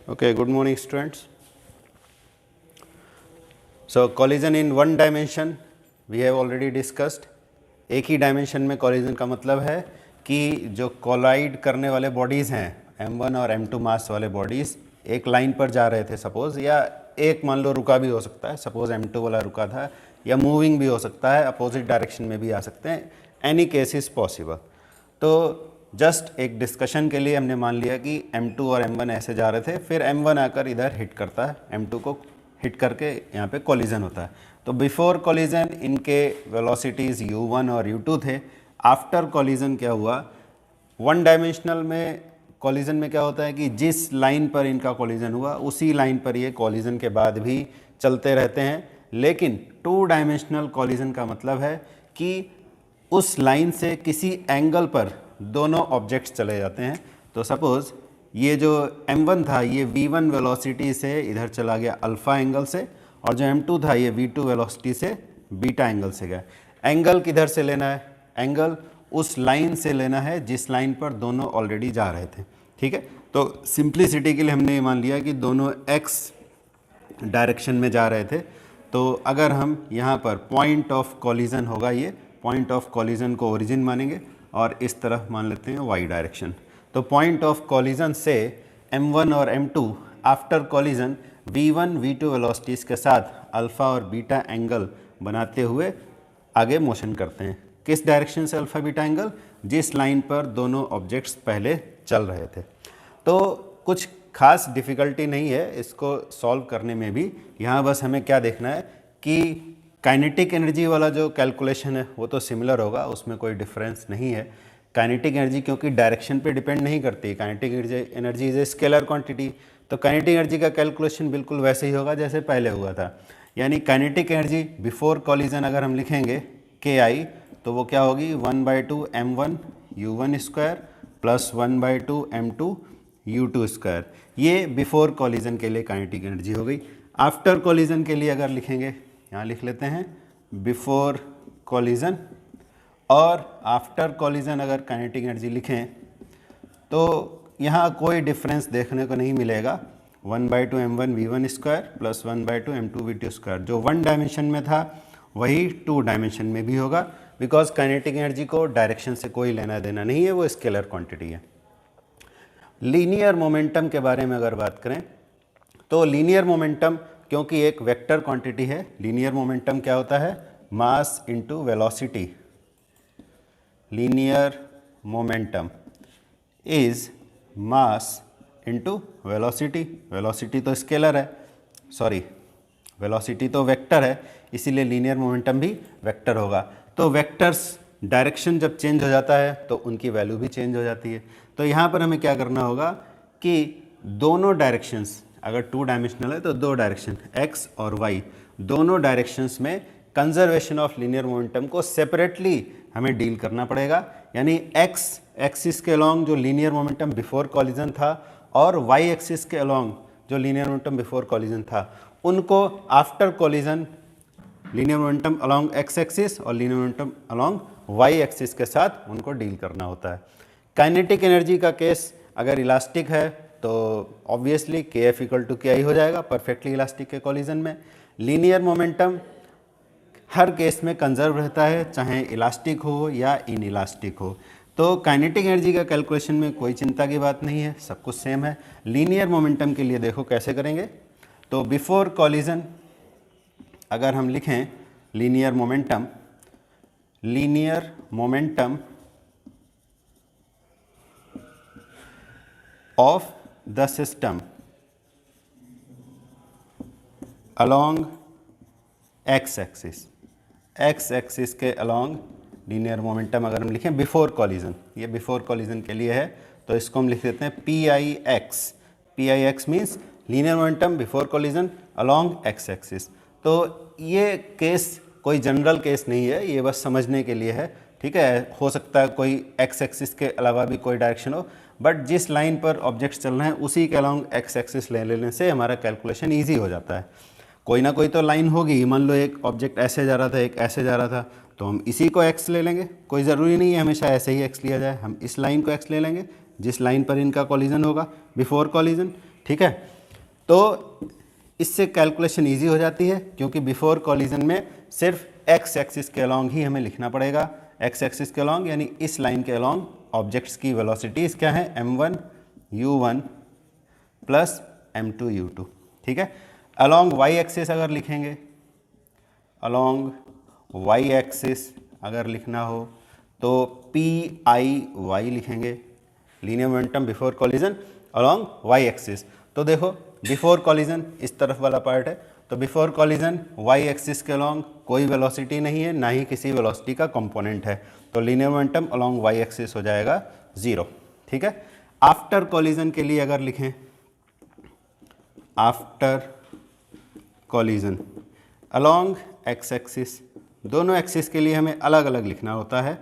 Okay, good morning students. So collision in one dimension we have already discussed. एक ही dimension में collision का मतलब है कि जो कोलाइड करने वाले बॉडीज़ हैं m1 और m2 मास वाले बॉडीज़ एक लाइन पर जा रहे थे सपोज़, या एक मान लो रुका भी हो सकता है, सपोज़ m2 वाला रुका था, या मूविंग भी हो सकता है, अपोजिट डायरेक्शन में भी आ सकते हैं, एनी केस इज़ पॉसिबल. तो जस्ट एक डिस्कशन के लिए हमने मान लिया कि m2 और m1 ऐसे जा रहे थे, फिर m1 आकर इधर हिट करता है, m2 को हिट करके यहाँ पे कॉलिजन होता है. तो बिफोर कॉलिजन इनके वेलोसिटीज़ u1 और u2 थे. आफ्टर कॉलिजन क्या हुआ, वन डायमेंशनल में कॉलिजन में क्या होता है कि जिस लाइन पर इनका कॉलिजन हुआ उसी लाइन पर ये कॉलिजन के बाद भी चलते रहते हैं. लेकिन टू डायमेंशनल कॉलिजन का मतलब है कि उस लाइन से किसी एंगल पर दोनों ऑब्जेक्ट्स चले जाते हैं. तो सपोज़ ये जो m1 था ये v1 वेलोसिटी से इधर चला गया अल्फ़ा एंगल से, और जो m2 था ये v2 वेलोसिटी से बीटा एंगल से गया. एंगल किधर से लेना है, एंगल उस लाइन से लेना है जिस लाइन पर दोनों ऑलरेडी जा रहे थे. ठीक है, तो सिंप्लिसिटी के लिए हमने ये मान लिया कि दोनों x डायरेक्शन में जा रहे थे. तो अगर हम यहाँ पर पॉइंट ऑफ कॉलिजन होगा, ये पॉइंट ऑफ कॉलिजन को ओरिजिन मानेंगे और इस तरफ मान लेते हैं y डायरेक्शन. तो पॉइंट ऑफ कॉलिजन से m1 और m2 after collision v1 v2 velocities के साथ अल्फ़ा और बीटा एंगल बनाते हुए आगे मोशन करते हैं. किस डायरेक्शन से अल्फ़ा बीटा एंगल, जिस लाइन पर दोनों ऑब्जेक्ट्स पहले चल रहे थे. तो कुछ खास डिफ़िकल्टी नहीं है इसको सॉल्व करने में भी. यहाँ बस हमें क्या देखना है कि काइनेटिक एनर्जी वाला जो कैलकुलेशन है वो तो सिमिलर होगा, उसमें कोई डिफरेंस नहीं है. काइनेटिक एनर्जी क्योंकि डायरेक्शन पे डिपेंड नहीं करती, kinetic energy is a scalar quantity. तो काइनेटिक एनर्जी का कैलकुलेशन बिल्कुल वैसे ही होगा जैसे पहले हुआ था. यानी काइनेटिक एनर्जी बिफोर कॉलिजन अगर हम लिखेंगे के आई, तो वो क्या होगी 1/2 m1 u1 square plus 1/2 m2 u2 square. ये बिफोर कॉलिजन के लिए काइनेटिक एनर्जी हो गई. आफ्टर कॉलिजन के लिए अगर लिखेंगे, यहाँ लिख लेते हैं बिफोर कॉलिजन, और आफ्टर कॉलिजन अगर काइनेटिक एनर्जी लिखें तो यहाँ कोई डिफरेंस देखने को नहीं मिलेगा. 1/2 m1 v1 square plus 1/2 m2 v2 square जो वन डायमेंशन में था वही टू डायमेंशन में भी होगा, बिकॉज काइनेटिक एनर्जी को डायरेक्शन से कोई लेना देना नहीं है, वो स्केलर क्वांटिटी है. लीनियर मोमेंटम के बारे में अगर बात करें तो लीनियर मोमेंटम क्योंकि एक वेक्टर क्वांटिटी है, लीनियर मोमेंटम क्या होता है, mass into velocity. Linear momentum is mass into velocity. Velocity तो स्केलर है, सॉरी वेलोसिटी तो वेक्टर है, इसीलिए लीनियर मोमेंटम भी वेक्टर होगा. तो वेक्टर्स डायरेक्शन जब चेंज हो जाता है तो उनकी वैल्यू भी चेंज हो जाती है. तो यहाँ पर हमें क्या करना होगा कि दोनों डायरेक्शंस, अगर टू डायमेंशनल है तो दो डायरेक्शन x और y, दोनों डायरेक्शंस में कंजर्वेशन ऑफ लीनियर मोमेंटम को सेपरेटली हमें डील करना पड़ेगा. यानी x एक्सिस के अलोंग जो लीनियर मोमेंटम बिफोर कॉलिजन था और y एक्सिस के अलोंग जो लीनियर मोमेंटम बिफोर कॉलिजन था, उनको after collision linear momentum along x axis और linear momentum along y axis के साथ उनको डील करना होता है. काइनेटिक एनर्जी का केस अगर इलास्टिक है तो ऑब्वियसली kF = KI हो जाएगा परफेक्टली इलास्टिक के कॉलिजन में. लीनियर मोमेंटम हर केस में कंजर्व रहता है, चाहे इलास्टिक हो या इन इलास्टिक हो. तो काइनेटिक एनर्जी का कैलकुलेशन में कोई चिंता की बात नहीं है, सब कुछ सेम है. लीनियर मोमेंटम के लिए देखो कैसे करेंगे. तो बिफोर कॉलिजन अगर हम लिखें linear momentum of the system along x axis के अलोंग लीनियर मोमेंटम अगर हम लिखें बिफोर कॉलिजन, ये बिफोर कॉलिजन के लिए है, तो इसको हम लिख देते हैं PIX means linear momentum before collision along x axis. तो ये केस कोई जनरल केस नहीं है, ये बस समझने के लिए है. ठीक है, हो सकता है कोई x एक्सिस के अलावा भी कोई डायरेक्शन हो, बट जिस लाइन पर ऑब्जेक्ट्स चल रहे हैं उसी के अलोंग x एक्सिस ले लेने से हमारा कैलकुलेशन ईजी हो जाता है. कोई ना कोई तो लाइन होगी, मान लो एक ऑब्जेक्ट ऐसे जा रहा था, एक ऐसे जा रहा था, तो हम इसी को x ले लेंगे. कोई ज़रूरी नहीं है हमेशा ऐसे ही x लिया जाए, हम इस लाइन को x ले लेंगे जिस लाइन पर इनका कॉलिजन होगा बिफोर कॉलिजन. ठीक है, तो इससे कैलकुलेशन इजी हो जाती है, क्योंकि बिफोर कॉलिजन में सिर्फ एक्स एक्सिस के अलॉन्ग ही हमें लिखना पड़ेगा। एक्स एक्सिस के अलॉन्ग यानी इस लाइन के अलॉन्ग ऑब्जेक्ट्स की वेलोसिटीज क्या है, m1 u1 plus m2 u2, ठीक है। अलॉन्ग वाई एक्सिस अगर लिखेंगे, अलॉन्ग वाई एक्सिस अगर लिखना हो तो पी आई वाई लिखेंगे, linear momentum before collision along Y axis. तो देखो बिफोर कॉलिजन इस तरफ वाला पार्ट है, तो बिफोर कॉलिजन वाई एक्सिस के अलॉन्ग कोई वेलोसिटी नहीं है, ना ही किसी वेलोसिटी का कंपोनेंट है, तो linear momentum along Y axis हो जाएगा 0, ठीक है। आफ्टर कॉलिजन के लिए अगर लिखें, after collision along X axis, दोनों एक्सिस के लिए हमें अलग अलग लिखना होता है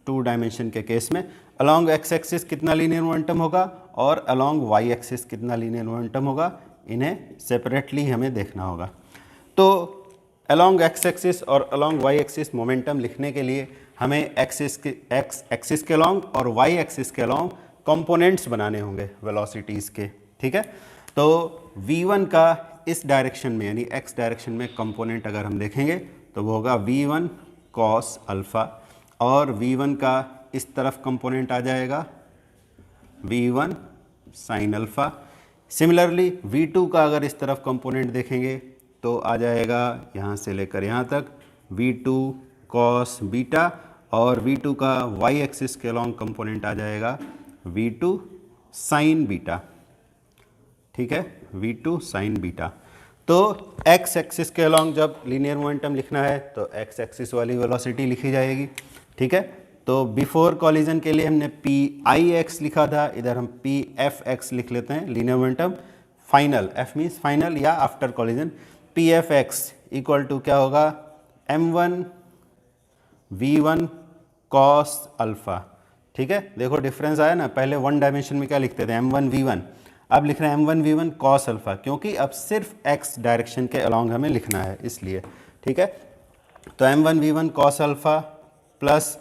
2 डायमेंशन के केस में। अलॉन्ग एक्स एक्सिस कितना लीनियर मोमेंटम होगा और अलॉन्ग वाई एक्सिस कितना लीनियर मोमेंटम होगा, इन्हें सेपरेटली हमें देखना होगा। तो अलॉन्ग एक्स एक्सिस और अलॉन्ग वाई एक्सिस मोमेंटम लिखने के लिए हमें एक्स एक्सिस के अलॉन्ग और वाई एक्सिस के अलॉन्ग कंपोनेंट्स बनाने होंगे वेलोसिटीज़ के, ठीक है। तो v1 का इस डायरेक्शन में यानी x डायरेक्शन में कंपोनेंट अगर हम देखेंगे तो वो होगा v1 cos अल्फ़ा, और v1 का इस तरफ कंपोनेंट आ जाएगा v1 sin alpha. Similarly v2 का अगर इस तरफ कंपोनेंट देखेंगे तो आ जाएगा यहाँ से लेकर यहाँ तक v2 cos बीटा, और v2 का y एक्सिस के अलॉन्ग कंपोनेंट आ जाएगा v2 sin बीटा, ठीक है, v2 sin बीटा। तो x एक्सिस के अलॉन्ग जब लीनियर मोमेंटम लिखना है तो x एक्सिस वाली वेलोसिटी लिखी जाएगी, ठीक है। तो बिफोर कॉलिजन के लिए हमने पी आई एक्स लिखा था, इधर हम पी एफ एक्स लिख लेते हैं, linear momentum final, f means final या after collision, p F x equal to क्या होगा, m1 v1 cos अल्फ़ा, ठीक है। देखो डिफरेंस आया ना, पहले 1 डायमेंशन में क्या लिखते थे m1 v1, अब लिख रहे हैं m1 v1 cos अल्फ़ा, क्योंकि अब सिर्फ x डायरेक्शन के अलॉन्ग हमें लिखना है इसलिए, ठीक है। तो m1 v1 cos alpha plus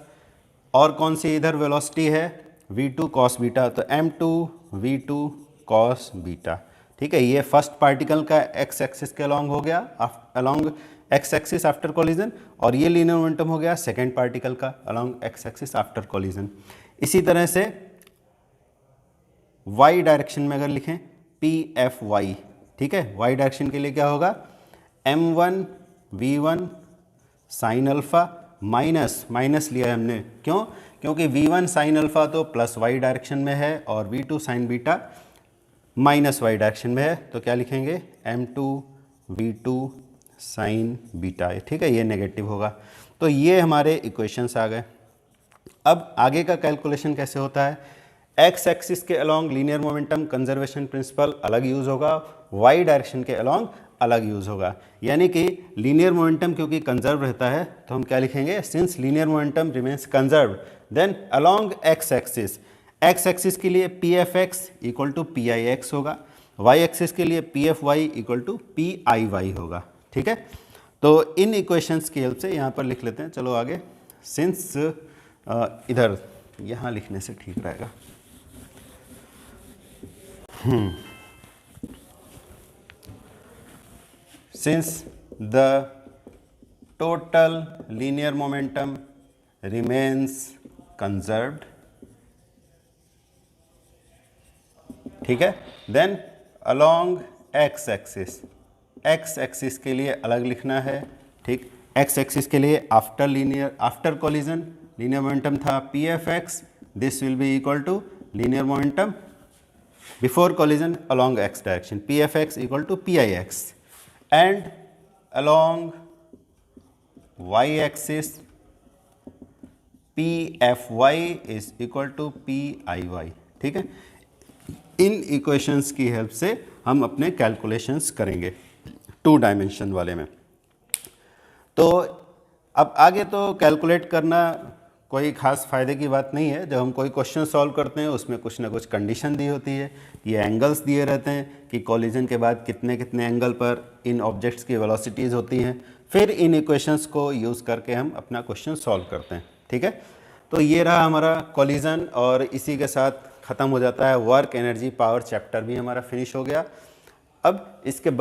और कौन सी इधर वेलोसिटी है v2 cos बीटा, तो m2 v2 cos बीटा, ठीक है। ये फर्स्ट पार्टिकल का x एक्सिस के अलॉन्ग हो गया, along x axis after collision, और ये लीनियर मोमेंटम हो गया सेकेंड पार्टिकल का along x axis after collision. इसी तरह से y डायरेक्शन में अगर लिखें पी एफ वाई, ठीक है, y डायरेक्शन के लिए क्या होगा, m1 v1 sine alpha minus लिया है हमने, क्यों, क्योंकि v1 साइन अल्फ़ा तो प्लस y डायरेक्शन में है और v2 sign beta minus y direction में है, तो क्या लिखेंगे m2 v2 साइन बीटा, ठीक है, ये नेगेटिव होगा। तो ये हमारे इक्वेशंस आ गए। अब आगे का कैलकुलेशन कैसे होता है, एक्स एक्सिस के along linear momentum conservation principle अलग यूज़ होगा, वाई डायरेक्शन के अलॉन्ग अलग यूज़ होगा। यानी कि लीनियर मोमेंटम क्योंकि कंजर्व रहता है तो हम क्या लिखेंगे, since linear momentum remains conserve then along X axis के लिए P F x equal to P I X होगा, वाई एक्सिस के लिए P F Y equal to P I Y होगा, ठीक है। तो इन इक्वेशंस की हेल्प से यहाँ पर लिख लेते हैं, चलो आगे, सिंस इधर यहाँ लिखने से ठीक रहेगा। Since the total linear momentum remains conserved, ठीक है, then along x एक्सिस के लिए अलग लिखना है, ठीक, x एक्सिस के लिए आफ्टर कॉलिजन लीनियर मोमेंटम था P F X, this will be equal to linear momentum before collision along x direction, P F x equal to P I X, and along y axis pfy is equal to piy, ठीक है। इन equations की help से हम अपने calculations करेंगे 2 dimension वाले में। तो अब आगे तो कैलकुलेट करना कोई ख़ास फ़ायदे की बात नहीं है। जब हम कोई क्वेश्चन सॉल्व करते हैं उसमें कुछ ना कुछ कंडीशन दी होती है, ये एंगल्स दिए रहते हैं कि कॉलिजन के बाद कितने कितने एंगल पर इन ऑब्जेक्ट्स की वेलोसिटीज़ होती हैं, फिर इन इक्वेशंस को यूज़ करके हम अपना क्वेश्चन सॉल्व करते हैं, ठीक है। तो ये रहा हमारा कॉलिजन, और इसी के साथ ख़त्म हो जाता है वर्क एनर्जी पावर चैप्टर भी हमारा फिनिश हो गया। अब इसके